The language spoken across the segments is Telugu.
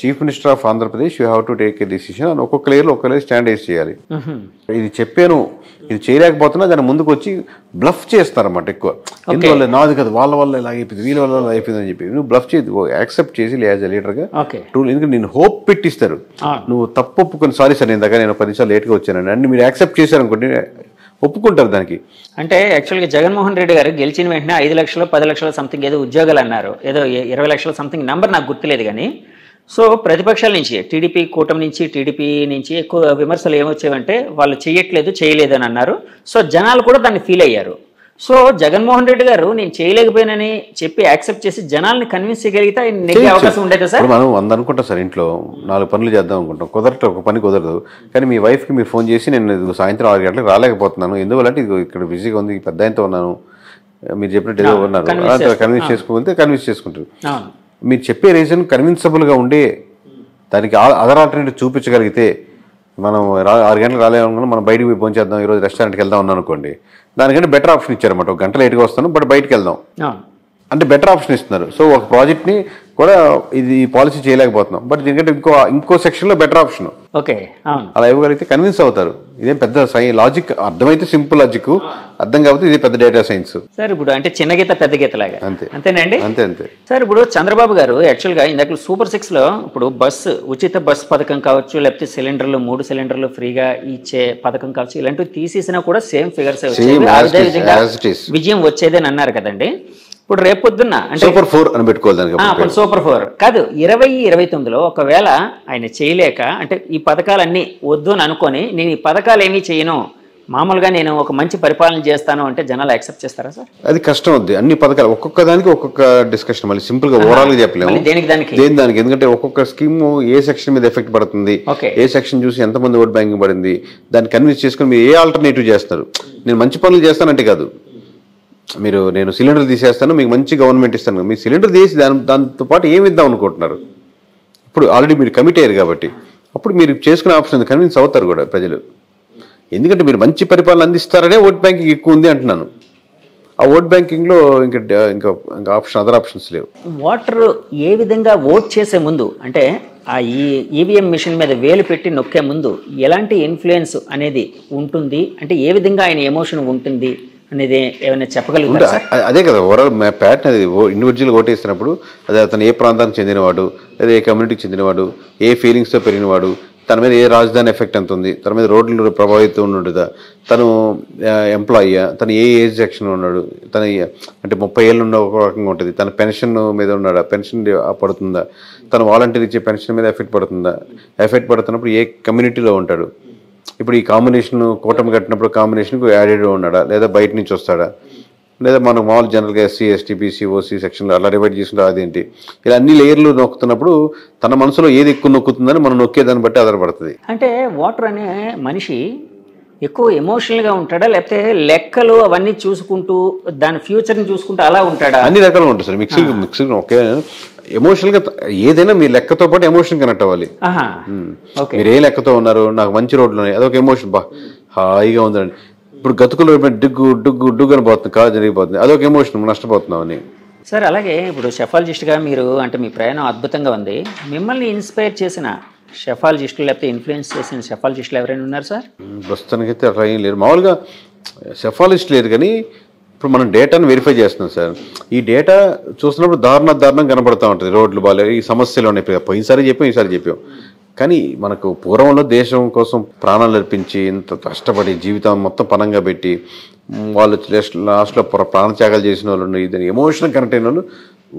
Chief minister of Andhra Pradesh you have to take a decision అని ఒక్కొక్క లేయర్లో ఒక్క లేయర్ స్టాండ్ వేసి చేయాలి. ఇది చెప్పాను, ఇది చేయలేకపోతున్నా దాని ముందుకు వచ్చి బ్లఫ్ చేస్తారన్నమాట ఎక్కువ. ఎందువల్ల నాది కదా, వాళ్ళ వల్ల ఇలా అయిపోయింది, వీళ్ళ వల్ల అయిపోయింది అని చెప్పి నువ్వు బ్లఫ్ చేసి యాక్సెప్ట్ చేసి యాజ్ ఎ లీడర్గా ఎందుకంటే నేను హోప్ పెట్టిస్తారు. నువ్వు తప్పు ఒప్పుకొని సారీ సార్ నేను దగ్గర నేను 10 నిమిషాలు లేట్గా వచ్చానండి అంటే మీరు యాక్సెప్ట్ చేశారనుకోండి ఒప్పుకుంటారు దానికి. అంటే యాక్చువల్గా జగన్మోహన్ రెడ్డి గారు గెలిచిన వెంటనే 5 లక్షలు 10 లక్షలు సంథింగ్ ఏదో ఉద్యోగాలు అన్నారు, ఏదో 20 లక్షల సంథింగ్ నెంబర్ నాకు గుర్తులేదు. కానీ సో ప్రతిపక్షాల నుంచి టీడీపీ కూటమి నుంచి టీడీపీ నుంచి ఎక్కువ విమర్శలు ఏమొచ్చేవంటే వాళ్ళు చేయలేదు అని అన్నారు. సో జనాలు కూడా దాన్ని ఫీల్ అయ్యారు. సో జగన్మోహన్ రెడ్డి గారు నేను చేయలేకపోయానని చెప్పి యాక్సెప్ట్ చేసి జనాల్ని కన్విన్స్ చేయగలిగితే నెగ్గే అవకాశం ఉండేదా సార్? మనం 100 అనుకుంటాం సార్, ఇంట్లో 4 పనులు చేద్దాం అనుకుంటాం, కుదరట ఒక పని కుదరదు. కానీ మీ వైఫ్కి మీరు ఫోన్ చేసి నేను సాయంత్రం 6 గంటలకు రాలేకపోతున్నాను, ఎందువల్లంటే ఇది ఇక్కడ బిజీగా ఉంది, పెద్ద ఆయనతో ఉన్నాను, మీరు చెప్పినట్టు ఏదో ఉన్నారు, కన్విన్స్ చేసుకోకపోతే కన్విన్స్ చేసుకుంటారు. మీరు చెప్పే రీజన్ కన్విన్సబుల్గా ఉండే దానికి అదర్ ఆల్టర్నేటివ్ చూపించగలిగితే మనం 6 గంటలకు రాలేమనుకున్నా మనం బయటకు పోయి ఫోన్ చేద్దాం, ఈరోజు రెస్టారెంట్కి వెళ్దాం ఉన్నాను అనుకోండి, దానికంటే బెటర్ ఆప్షన్ ఇచ్చారన్నమాట. 1 గంట లేట్గా వస్తాను బట్ బయటకు వెళ్దాం అంటే బెటర్ ఆప్షన్ ఇస్తున్నారు. సో ఒక ప్రాజెక్ట్ని కూడా ఇది పాలసీ చేయలేకపోతున్నాం బట్ దీనికంటే ఇంకో సెక్షన్లో బెటర్ ఆప్షన్ అలా ఇవ్వగలిగితే కన్విన్స్ అవుతారు. ఇదేం పెద్ద లాజిక్, అర్థమైతే సింపుల్ లాజిక్, అర్థం కాకపోతే ఇది పెద్ద డేటా సైన్స్ సార్. ఇప్పుడు అంటే చిన్న గీత పెద్ద గీత లాగా అంతేనండి. అంతే సార్. ఇప్పుడు చంద్రబాబు గారు యాక్చువల్గా ఇందాక Super 6లో ఇప్పుడు ఉచిత బస్సు పథకం కావచ్చు, లేకపోతే సిలిండర్లు 3 సిలిండర్లు ఫ్రీగా ఇచ్చే పథకం కావచ్చు, ఇలాంటివి తీసేసినా కూడా సేమ్ ఫిగర్స్ అదేవిధంగా విజయం వచ్చేదని అన్నారు కదండి. ఇప్పుడు రేపొద్దున్న అంటే సూపర్ 4 అని పెట్టుకోవాలి, సూపర్ 4 కాదు 2029లో ఒకవేళ ఆయన చేయలేక అంటే ఈ పథకాలన్నీ వద్దు అని అనుకొని నేను ఈ పథకాలు ఏమీ చేయను, మామూలుగా నేను ఒక మంచి పరిపాలన చేస్తాను అంటే జనాలు యాక్సెప్ట్ చేస్తారా సార్? అది కష్టం అవుద్ది. అన్ని పథకాలు ఒక్కొక్క దానికి ఒక్కొక్క డిస్కషన్, మళ్ళీ సింపుల్ గా ఓవరాల్ గా చెప్పలేము దానికి, ఎందుకంటే ఒక్కొక్క స్కీమ్ ఏ సెక్షన్ మీద ఎఫెక్ట్ పడుతుంది, ఏ సెక్షన్ చూసి ఎంతమంది ఓట్ బ్యాంకింగ్ పడింది, దాన్ని కన్విన్స్ చేసుకుని మీరు ఏ ఆల్టర్నేటివ్ చేస్తారు. నేను మంచి పనులు చేస్తానంటే కాదు, నేను సిలిండర్ తీసేస్తాను మీకు మంచి గవర్నమెంట్ ఇస్తాను, మీ సిలిండర్ తీసి దాంతో పాటు ఏమి ఇద్దాం అనుకుంటున్నారు. ఇప్పుడు ఆల్రెడీ మీరు కమిట్ అయ్యారు కాబట్టి అప్పుడు మీరు చేసుకునే ఆప్షన్ కన్విన్స్ అవుతారు కూడా ప్రజలు. ఎందుకంటే మీరు మంచి పరిపాలన అందిస్తారనే ఓట్ బ్యాంకింగ్ ఎక్కువ ఉంది అంటున్నాను. ఆ ఓట్ బ్యాంకింగ్లో ఇంకా అదర్ ఆప్షన్స్ లేవు. ఓటర్ ఏ విధంగా ఓట్ చేసే ముందు అంటే ఆ ఈవీఎం మిషన్ మీద వేలు పెట్టి నొక్కే ముందు ఎలాంటి ఇన్ఫ్లుయెన్స్ అనేది ఉంటుంది, అంటే ఏ విధంగా ఆయన ఎమోషన్ ఉంటుంది అనేది ఏమైనా చెప్పగలుగుతారా? అదే కదా ఓవరాల్ ప్యాటర్న్. అది ఇండివిజువల్ ఓటేసినప్పుడు అదే అతను ఏ ప్రాంతానికి చెందినవాడు, లేదా ఏ కమ్యూనిటీకి చెందినవాడు, ఏ ఫీలింగ్స్తో పెరిగినవాడు, తన మీద ఏ రాజధాని ఎఫెక్ట్ ఎంత ఉంది, తన మీద రోడ్లు ప్రభావితం ఉంటుందా, తను ఎంప్లాయీయా, తను ఏ ఏజ్ సెక్షన్ ఉన్నాడు, తన అంటే 30 ఏళ్ళు ఉన్న ఒక రకంగా ఉంటుంది, తన పెన్షన్ మీద ఉన్నాడా, పెన్షన్ పడుతుందా, తను వాలంటీర్ ఇచ్చే పెన్షన్ మీద ఎఫెక్ట్ పడుతుందా, ఎఫెక్ట్ పడుతున్నప్పుడు ఏ కమ్యూనిటీలో ఉంటాడు, ఇప్పుడు ఈ కాంబినేషన్ కూటమి కట్టినప్పుడు కాంబినేషన్కు యాడెడ్ ఉన్నాడా, లేదా బయట నుంచి వస్తాడా, లేదా మనకు మామూలు జనరల్గా ఎస్సీ ఎస్టీ బీసీ ఓసీ సెక్షన్లో అలా డివైడ్ చేసుకుంటే అదేంటి, ఇలా అన్ని లేయర్లు నొక్కుతున్నప్పుడు తన మనసులో ఏది ఎక్కువ నొక్కుతుందని మనం నొక్కేదాన్ని బట్టి ఆధారపడుతుంది. అంటే ఓటర్ అనే మనిషి ఎక్కువ ఎమోషనల్గా ఉంటాడా, లేకపోతే లెక్కలు అవన్నీ చూసుకుంటూ దాని ఫ్యూచర్ని చూసుకుంటూ అలా ఉంటాడా? అన్ని రకాలుగా ఉంటుంది సార్. మిక్సింగ్ ఒకే ఎమోషనల్గా ఏదైనా మీ లెక్కతో పాటు ఎమోషన్ కనెక్ట్ అవ్వాలి. మీరు ఏ లెక్కతో ఉన్నారు, నాకు మంచి రోడ్లు ఉన్నాయి, అదొక ఎమోషన్, హాయిగా ఉందండి. ఇప్పుడు గతుకులు డుగ్గు డుగ్గు డుగ్గు అని పోతుంది, కాదు జరిగిపోతుంది, అదొక ఎమోషన్, నష్టపోతున్నాం అని. సార్ అలాగే ఇప్పుడు షెఫాలజిస్ట్గా మీరు అంటే మీ ప్రయాణం అద్భుతంగా ఉంది. మిమ్మల్ని ఇన్స్పైర్ చేసిన షెఫాలజిస్టులు లేకపోతే ఇన్ఫ్లుయెన్స్ చేసిన షెఫాలజిస్టులు ఎవరైనా ఉన్నారు సార్? ప్రస్తుతానికైతే అట్లా ఏం లేరు. మామూలుగా షెఫాలజిస్ట్ లేదు, కానీ ఇప్పుడు మనం డేటాను వెరిఫై చేస్తున్నాం సార్. ఈ డేటా చూసినప్పుడు దారుణం కనబడుతూ ఉంటుంది. రోడ్లు బాగాలేదు, ఈ సమస్యలు ఉన్నాయి, పోయినసారి చెప్పాం ఈసారి చెప్పాం. కానీ మనకు పూర్వంలో దేశం కోసం ప్రాణాలు అర్పించి ఇంత కష్టపడి జీవితం మొత్తం పనంగా పెట్టి వాళ్ళు లాస్ట్లో ప్రాణత్యాగాలు చేసిన వాళ్ళు, ఇది ఎమోషనల్ కనెక్ట్ అయిన వాళ్ళు,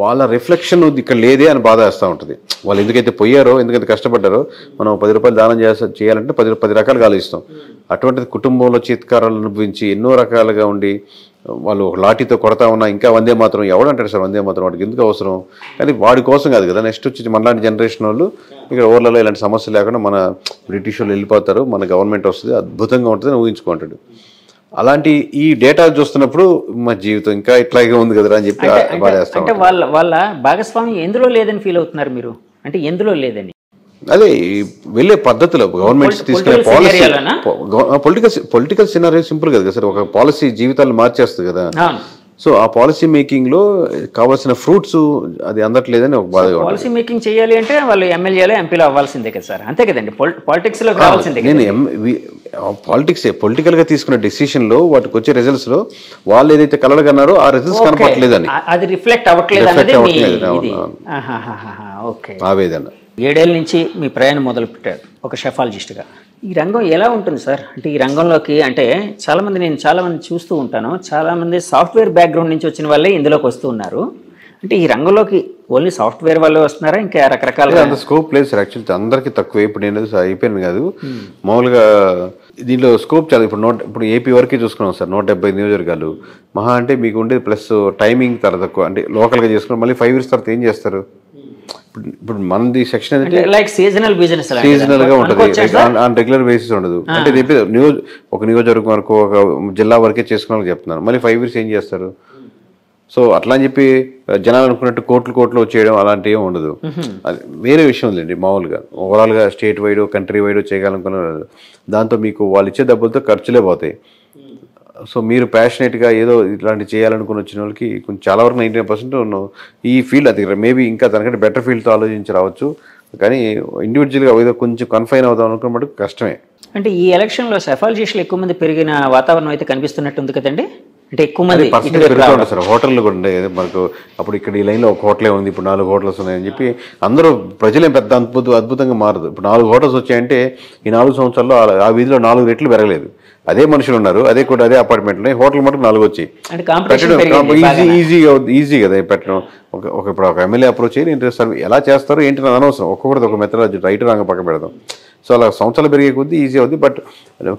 వాళ్ళ రిఫ్లెక్షన్ ఇక్కడ లేదే అని బాధ వేస్తూ ఉంటుంది. వాళ్ళు ఎందుకైతే పోయారో, ఎందుకైతే కష్టపడ్డారో, మనం 10 రూపాయలు దానం చేయాలంటే 10 రకాలుగా ఆలోచిస్తాం. అటువంటిది కుటుంబంలో చీత్కారాలు అనుభవించి ఎన్నో రకాలుగా ఉండి వాళ్ళు లాఠీతో కొడతా ఉన్నా ఇంకా వందే మాత్రం ఎవడంటాడు సార్, వందే మాత్రం వాడికి ఎందుకు అవసరం? కానీ వాడి కోసం కాదు కదా, నెక్స్ట్ వచ్చి మనలాంటి జనరేషన్ వాళ్ళు ఇక్కడ ఊర్లలో ఇలాంటి సమస్యలు లేకుండా మన బ్రిటిష్ వాళ్ళు వెళ్ళిపోతారు, మన గవర్నమెంట్ వస్తుంది, అద్భుతంగా ఉంటుంది అని ఊహించుకుంటాడు. అలాంటి ఈ డేటా చూస్తున్నప్పుడు మా జీవితం ఇంకా ఇట్లాగే ఉంది కదా అని చెప్పి బాధేస్తాం. అంటే వాళ్ళ భాగస్వామ్యం ఎందులో లేదని ఫీల్ అవుతున్నారు మీరు? అంటే ఎందులో లేదని అదే వెళ్ళే పద్ధతిలో గవర్నమెంట్స్ తీసుకునే పాలసీ, పొలిటికల్ సినారియో సింపుల్ కదా సార్, ఒక పాలసీ జీవితాలు మార్చేస్తుంది కదా. సో ఆ పాలసీ మేకింగ్లో కావాల్సిన ఫ్రూట్స్ అది అందట్లేదని ఒక బాధగా ఉంటుంది. పాలసీ మేకింగ్ చేయాలి అంటే వాళ్ళు ఎమ్మెల్యేలు ఎంపీలు అవ్వాల్సిందే కదా సార్, అంతే కదండి, పాలిటిక్స్ లో కావాల్సిందే. నేను పొలిటికల్గా తీసుకున్న డెసిషన్లో వాటికి వచ్చే రిజల్ట్స్లో వాళ్ళు ఏదైతే కలగన్నారో ఆ రిజల్ట్స్ కనపడలేదని, అది రిఫ్లెక్ట్ అవ్వట్లేదు అనేది ఓకే ఆవేదన. 7 ఏళ్ళ నుంచి మీ ప్రయాణం మొదలు పెట్టారు ఒక షెఫాలజిస్ట్గా. ఈ రంగం ఎలా ఉంటుంది సార్? అంటే ఈ రంగంలోకి అంటే నేను చాలామంది చూస్తూ ఉంటాను, చాలామంది సాఫ్ట్వేర్ బ్యాక్గ్రౌండ్ నుంచి వచ్చిన వాళ్ళే ఇందులోకి వస్తూ ఉన్నారు. అంటే ఈ రంగంలోకి ఓన్లీ సాఫ్ట్వేర్ వాళ్ళే వస్తున్నారా, ఇంకా రకరకాల అంత స్కోప్ లేదు సార్. యాక్చువల్లీ అందరికీ తక్కువ. ఇప్పుడు నేను అయిపోయాను కాదు, మామూలుగా దీనిలో స్కోప్ చాలా. ఇప్పుడు ఏపీ వరకే చూసుకున్నాం సార్, 170 నియోజకవర్గాలు మహా అంటే మీకు ఉండేది, ప్లస్ టైమింగ్ తర్వాత తక్కువ. అంటే లోకల్గా చేసుకున్నాం, మళ్ళీ 5 years తర్వాత ఏం చేస్తారు? ఇప్పుడు మనది సెక్షన్ ఏంటంటే లైక్ సీజనల్ బిజినెస్, సీజనల్ గా ఉంటుంది, ఆన్ రెగ్యులర్ బేసిస్ ఉండదు. అంటే ఒక నియోజకవర్గం వరకు, ఒక జిల్లా వరకే చేసుకున్న చెప్తున్నారు. మళ్ళీ 5 years ఏం చేస్తారు? సో అట్లా అని చెప్పి జనాలు అనుకున్నట్టు కోట్లు వచ్చేయడం అలాంటివి ఏమి ఉండదు. అది వేరే విషయం లేండి. మామూలుగా ఓవరాల్గా స్టేట్ వైడ్ కంట్రీ వైడ్ చేయగలనుకున్నారు, దాంతో మీకు వాళ్ళు ఇచ్చే డబ్బులతో ఖర్చులే పోతాయి. సో మీరు ప్యాషనేట్గా ఏదో ఇట్లాంటి చేయాలనుకుని వచ్చిన వాళ్ళకి కొంచెం చాలా వరకు 99% ఈ ఫీల్డ్, అది మేబీ ఇంకా దానికంటే బెటర్ ఫీల్డ్తో ఆలోచించి రావచ్చు. కానీ ఇండివిజువల్గా ఏదో కొంచెం కన్ఫైన్ అవుదాం అనుకున్న మటుకు కష్టమే. అంటే ఈ ఎలక్షన్లో సెఫాలజిస్టులు ఎక్కువ మంది పెరిగిన వాతావరణం అయితే కనిపిస్తున్నట్టుంది కదండి. అంటే ఎక్కువ మంది పెరుగుతూ సార్. హోటళ్ళు కూడా ఉండే మనకు అప్పుడు ఇక్కడ ఈ లైన్లో ఒక హోటలే ఉంది, ఇప్పుడు 4 hotels ఉన్నాయని చెప్పి అందరూ ప్రజలేం పెద్ద అద్భుతంగా మారదు. ఇప్పుడు 4 hotels వచ్చాయంటే ఈ 4 సంవత్సరాల్లో ఆ వీధిలో 4 రెట్లు పెరగలేదు. అదే మనుషులు ఉన్నారు, అదే అపార్ట్మెంట్లో, హోటల్ మటుకు 4 వచ్చి ఈజీ కదా పెట్టడం. ఇప్పుడు ఒక ఎమ్మెల్యే అప్రోచ్ అయ్యి నేను ఎలా చేస్తారో ఏంటి నాకు అనవసరం, ఒక్కొక్కటి ఒక మెథడాలజీ రైట్ రాంగ్ పక్క పెడదాం. సో అలా సంవత్సరాలు పెరిగే కొద్దీ ఈజీ అవుతుంది. బట్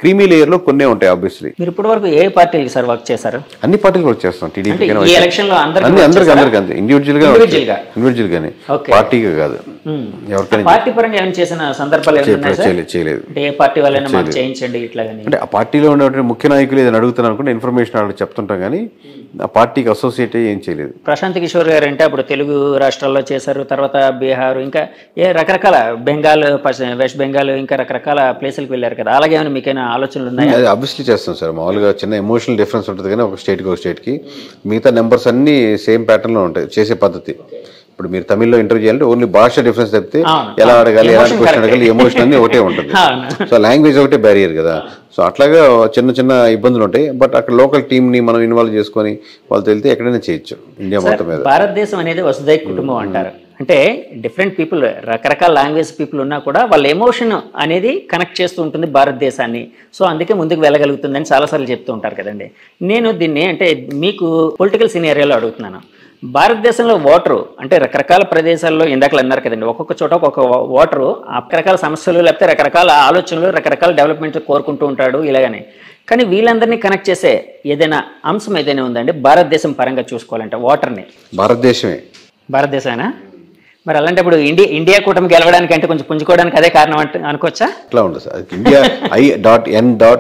క్రీమీ లేయర్లో కొన్నే ఉంటాయి ఆబ్వియస్లీ. మీరు ఇప్పటి వరకు ఏ పార్టీకి సార్ వర్క్ చేశారు? అన్ని పార్టీలు వర్క్ చేస్తాం. టీడీపీ అందరికీ ఇండివిజువల్ గానే, పార్టీగా కాదు. ఎవరికైనా పార్టీ పరంగా ఏమైనా చేసిన సందర్భాలు చేయలేదు. ఏ పార్టీ వాళ్ళైనా మాకు చేయించండి ఇట్లా. అంటే ఆ పార్టీలో ఉన్నటువంటి ముఖ్య నాయకులు ఏదైనా అడుగుతాను అనుకుంటే ఇన్ఫర్మేషన్ వాళ్ళు చెప్తుంటాం, కానీ ఆ పార్టీకి అసోసియేట్ ఏం చేయలేదు. ప్రశాంత్ కిషోర్ గారు అంటే అప్పుడు తెలుగు రాష్ట్రాల్లో చేశారు, తర్వాత బీహార్, ఇంకా రకరకాల బెంగాల్, వెస్ట్ బెంగాల్, ఇంకా రకరకాల ప్లేసులకు వెళ్ళారు కదా. అలాగే మీకైనా ఆలోచనలు ఉన్నాయి? అది అబ్వియస్లీ చేస్తాం సార్. మామూలుగా చిన్న ఎమోషనల్ డిఫరెన్స్ ఉంటుంది, కానీ ఒక స్టేట్కి మిగతా నెంబర్స్ అన్నీ సేమ్ ప్యాటర్న్లో ఉంటాయి చేసే పద్ధతి. ఇప్పుడు మీరు తమిళ్లో ఇంటర్వ్యూ చేయాలంటే ఓన్లీ భాష డిఫరెన్స్ చెప్తే ఎలా అడగాలి, ఎలాంటి క్వశ్చన్ అడగాలి, ఎమోషన్ అన్ని ఒకటే ఉంటుంది. సో లాంగ్వేజ్ ఒకటే బ్యారియర్ కదా. సో అట్లాగా చిన్న ఇబ్బందులు ఉంటాయి. బట్ అక్కడ లోకల్ టీమ్ని మనం ఇన్వాల్వ్ చేసుకొని వాళ్ళతో వెళ్తే ఎక్కడైనా చేయొచ్చు ఇండియా మొత్తం మీద. భారతదేశం అనేది వసుదైక కుటుంబం అంటారు. అంటే డిఫరెంట్ పీపుల్, రకరకాల లాంగ్వేజ్ పీపుల్ ఉన్నా కూడా వాళ్ళ ఎమోషన్ అనేది కనెక్ట్ చేస్తూ ఉంటుంది భారతదేశాన్ని. సో అందుకే ముందుకు వెళ్ళగలుగుతుందని చాలాసార్లు చెప్తూ ఉంటారు కదండి. నేను దీన్ని అంటే మీకు పొలిటికల్ సినారియోలో అడుగుతున్నాను. భారతదేశంలో ఓటరు అంటే రకరకాల ప్రదేశాల్లో ఇందాకలు అన్నారు కదండి, ఒక్కొక్క చోట ఒక్కొక్క ఓటరు రకరకాల సమస్యలు లేకపోతే రకరకాల ఆలోచనలు, రకరకాల డెవలప్మెంట్లు కోరుకుంటూ ఉంటాడు ఇలాగని. కానీ వీళ్ళందరినీ కనెక్ట్ చేసే ఏదైనా అంశం ఏదైనా ఉందండి భారతదేశం పరంగా చూసుకోవాలంటే ఓటర్ని? భారతదేశమేనా? మరి అలాంటప్పుడు ఇండియా కూటమి గెలవడానికి అంటే కొంచెం పుంజుకోవడానికి అదే కారణం అనుకోవచ్చా? అట్లా ఉండదు సార్. ఇండియా I.N.I.A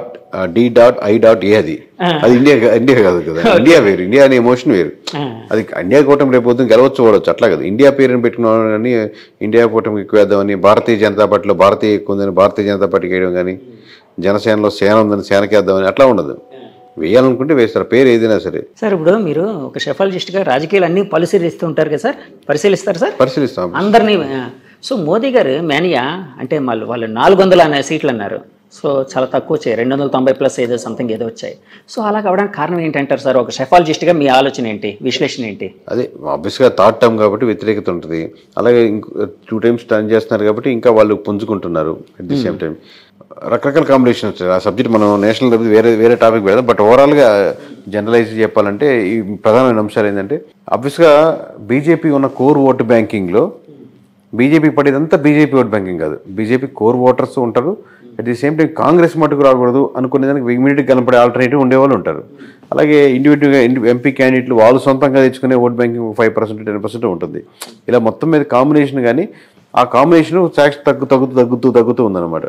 అది ఇండియా కాదు కదా. ఇండియా వేరు, ఇండియా అనే ఎమోషన్ వేరు. అది ఇండియా కూటమి రేపు పొద్దున్న గెలవచ్చు ఓడవచ్చు, అట్లా కదా. ఇండియా పేరుని పెట్టుకున్నాను కానీ ఇండియా కూటమికి ఎక్కువ వేద్దామని, భారతీయ జనతా పార్టీలో భారతీయ ఎక్కువ ఉందని భారతీయ జనతా పార్టీకి వేయడం కానీ, జనసేనలో సేన ఉందని సేనకి వేద్దామని అట్లా ఉండదు. వేయాలనుకుంటే వేస్తారు, పేరు ఏదైనా సరే. సార్ ఇప్పుడు మీరు ఒక షెఫాలజిస్ట్గా రాజకీయాలు అన్నీ పరిశీలిస్తూ ఉంటారు కదా సార్, పరిశీలిస్తారు సార్? పరిశీలిస్తాం అందరినీ. సో మోదీ గారు మేనియా అంటే వాళ్ళు 400 సీట్లు అన్నారు. సో చాలా తక్కువ వచ్చాయి, 290+ ఏదో సంథింగ్ ఏదో వచ్చాయి. సో అలా కావడానికి కారణం ఏంటంటారు సార్? ఒక షెఫాలజిస్ట్గా మీ ఆలోచన ఏంటి, విశ్లేషణ ఏంటి? అదే ఆబ్వియస్గా థర్డ్ టర్మ్ కాబట్టి వ్యతిరేకత ఉంటుంది. అలాగే 2 times టర్న్ చేస్తున్నారు కాబట్టి ఇంకా వాళ్ళు పుంజుకుంటున్నారు. అట్ ది సేమ్ టైం రకరకాల కాంబినేషన్ వచ్చాయి. ఆ సబ్జెక్ట్ మనం నేషనల్ వేరే టాపిక్ పెడదాం. బట్ ఓవరాల్గా జనరలైజ్ చెప్పాలంటే ఈ ప్రధానమైన అంశాలు ఏంటంటే, ఆబ్వియస్గా బీజేపీ ఉన్న కోర్ ఓటు బ్యాంకింగ్లో బీజేపీ పడేదంతా బీజేపీ ఓట్ బ్యాంకింగ్ కాదు. బీజేపీ కోర్ ఓటర్స్ ఉంటారు. At the same time Congress మటుకు రాకూడదు అనుకునే దానికి ఇమీడియట్గా కనపడే ఆల్టర్నేటివ్ ఉండేవాళ్ళు ఉంటారు. అలాగే ఇండివిజువల్గా ఎంపీ క్యాండిడేట్లు వాళ్ళు సొంతంగా తెచ్చుకునే ఓట్ బ్యాంకింగ్ 5% 10% ఉంటుంది. ఇలా మొత్తం మీద కాంబినేషన్, కానీ ఆ కాంబినేషన్ తగ్గుతూ ఉందన్నమాట.